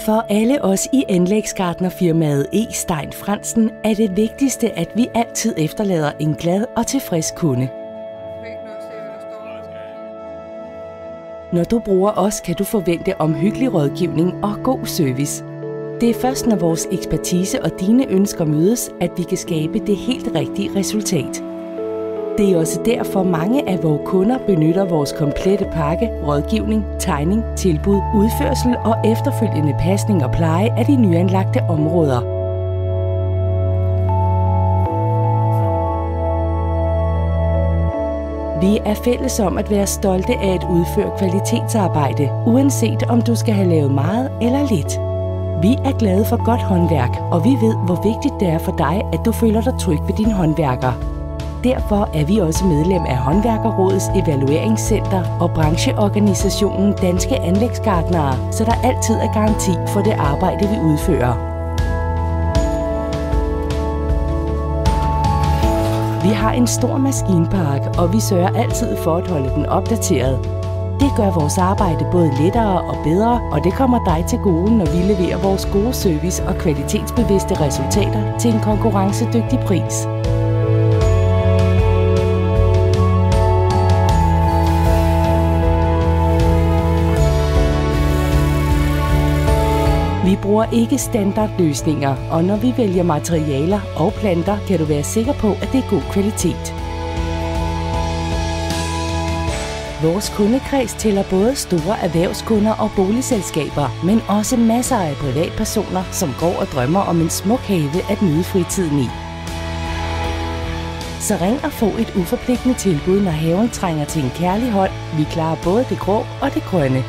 For alle os i anlægsgartnerfirmaet E. Stein Frandsen er det vigtigste, at vi altid efterlader en glad og tilfreds kunde. Når du bruger os, kan du forvente omhyggelig rådgivning og god service. Det er først, når vores ekspertise og dine ønsker mødes, at vi kan skabe det helt rigtige resultat. Det er også derfor mange af vores kunder benytter vores komplette pakke, rådgivning, tegning, tilbud, udførsel og efterfølgende pasning og pleje af de nyanlagte områder. Vi er fælles om at være stolte af at udføre kvalitetsarbejde, uanset om du skal have lavet meget eller lidt. Vi er glade for godt håndværk, og vi ved, hvor vigtigt det er for dig, at du føler dig tryg ved din håndværker. Derfor er vi også medlem af Håndværkerrådets Evalueringscenter og brancheorganisationen Danske Anlægsgartnere, så der altid er garanti for det arbejde, vi udfører. Vi har en stor maskinpark, og vi sørger altid for at holde den opdateret. Det gør vores arbejde både lettere og bedre, og det kommer dig til gode, når vi leverer vores gode service og kvalitetsbevidste resultater til en konkurrencedygtig pris. Vi bruger ikke standardløsninger, og når vi vælger materialer og planter, kan du være sikker på, at det er god kvalitet. Vores kundekreds tæller både store erhvervskunder og boligselskaber, men også masser af privatpersoner, som går og drømmer om en smuk have at nyde fritiden i. Så ring og få et uforpligtende tilbud, når haven trænger til en kærlig hånd. Vi klarer både det grå og det grønne.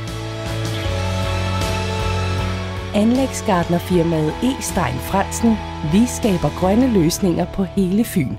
Anlægsgartnerfirmaet E. Stein Frandsen. Vi skaber grønne løsninger på hele Fyn.